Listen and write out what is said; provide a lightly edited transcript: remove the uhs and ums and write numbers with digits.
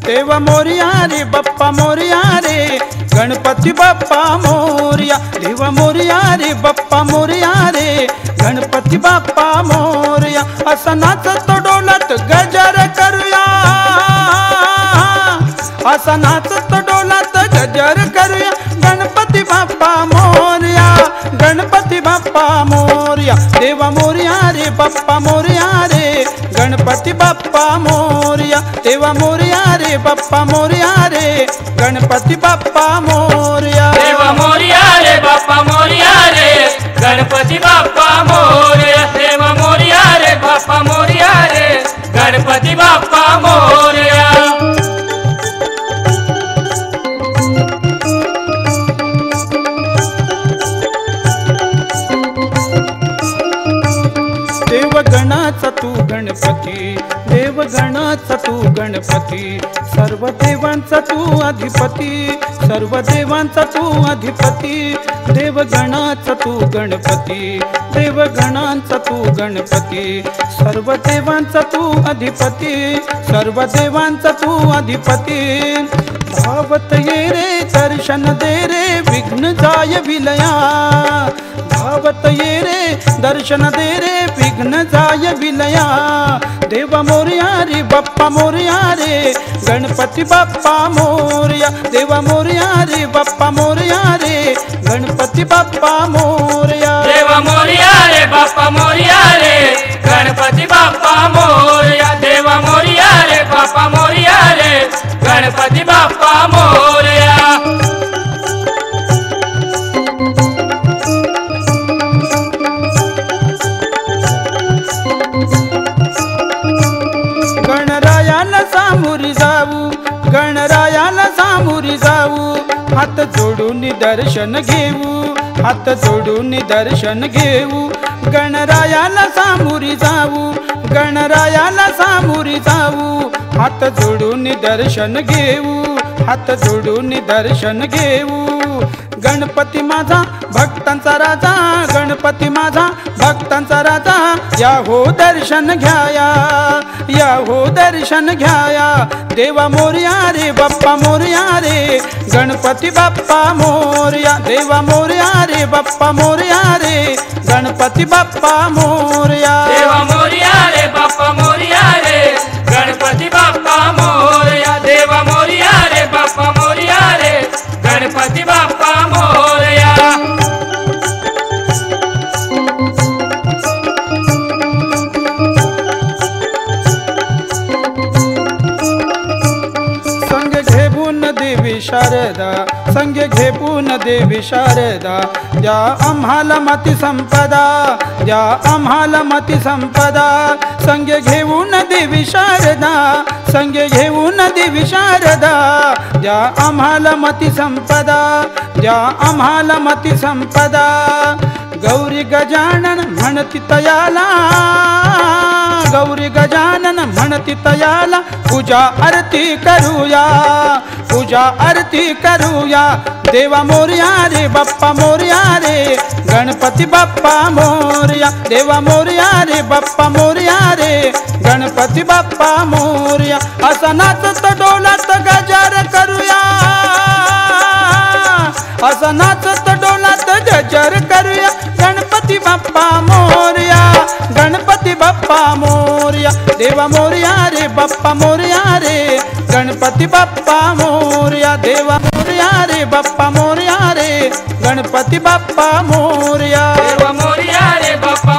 देवा मोरया रे बाप्पा मोरया रे गणपती बाप्पा मोरया देवा मोरया रे बाप्पा मोरया रे गणपती बाप्पा मोरया असा नाचत डोलत गजर करूया असा नाचत डोलत गजर करूया गणपती बाप्पा मोरया गणपती बाप्पा मोरया देवा मोरया रे बाप्पा मोरया रे गणपती बाप्पा मोरया देवा मोरया रे बाप्पा मोरया रे गणपती बाप्पा मोरया देवा मोरया रे बाप्पा मोरया रे गणपती बाप्पा मोरया देवा मोरया रे बाप्पा मोरया रे गणपती बाप्पा मोरया देवगणाचा तू गणपती देवगणाचा तू गणपती सर्व देवांचा तू अधिपती सर्व देवांचा तू अधिपती देवगणाचा तू गणपती देवगणांचा तू गणपती सर्व देवांचा तू अधिपती सर्व देवांचा तू अधिपती धावत ये रे दर्शन दे रे विघ्न जाय विलया धावत ये रे दर्शन दे रे विघ्न जाय विलया देवा मोरया रे बाप्पा मोरया रे गणपती बाप्पा मोरया देवा मोरया रे बाप्पा मोरया रे गणपती बाप्पा मोरया देवा मोरया रे बाप्पा मोरया रे गणपती बाप्पा मोरया देवा मोरया रे बाप्पा मोरया रे गणपती बाप्पा मोरया गणरायाला सामोरी जाऊ गणरायाला सामोरी जाऊ हात जोडून दर्शन घेऊ हात जोडून दर्शन घेऊ गणरायाला सामोरी जाऊ गणरायाला सामोरी जाऊ हात जोडून दर्शन घेऊ हात जोडून दर्शन घेऊ गणपती माझा भक्तांचा राजा गणपती माझा भक्तांचा राजा या हो दर्शन घ्याया या हो दर्शन घ्याया देवा मोरया रे बाप्पा मोरया रे गणपती बाप्पा मोरया देवा मोरया रे बाप्पा मोरया रे गणपती बाप्पा मोरया देवा मोरया रे बाप्पा मोरया रे गणपती बाप्पा मोरया देवा मोरया रे बाप्पा मोरया रे गणपती बाप्पा मोरया संग घेऊन देवी शारदा संग घेऊन देवी शारदा द्या आम्हाला मती संपदा द्या आम्हाला मती संपदा संग घेऊन देवी शारदा संग घेऊन देवी शारदा द्या आम्हाला मती संपदा द्या आम्हाला मती संपदा गौरी गजानन म्हणती तयाला गौरी गजानन म्हणती तयाला पूजा आरती करूया पूजा आरती करूया देवा मोरया रे बाप्पा मोरया रे गणपती बाप्पा मोरया देवा मोरया रे बाप्पा मोरया रे गणपती बाप्पा मोरया असा नाचत डोलत गजर करूया असा नाचत डोलत गजर करूया गणपती बाप्पा मोरया गणपती बाप्पा मोरया देवा मोरया रे बाप्पा मोरया रे गणपती बाप्पा मोरया देवा मोरया रे बाप्पा मोरया रे गणपती बाप्पा मोरया देवा मोरया रे बाप्पा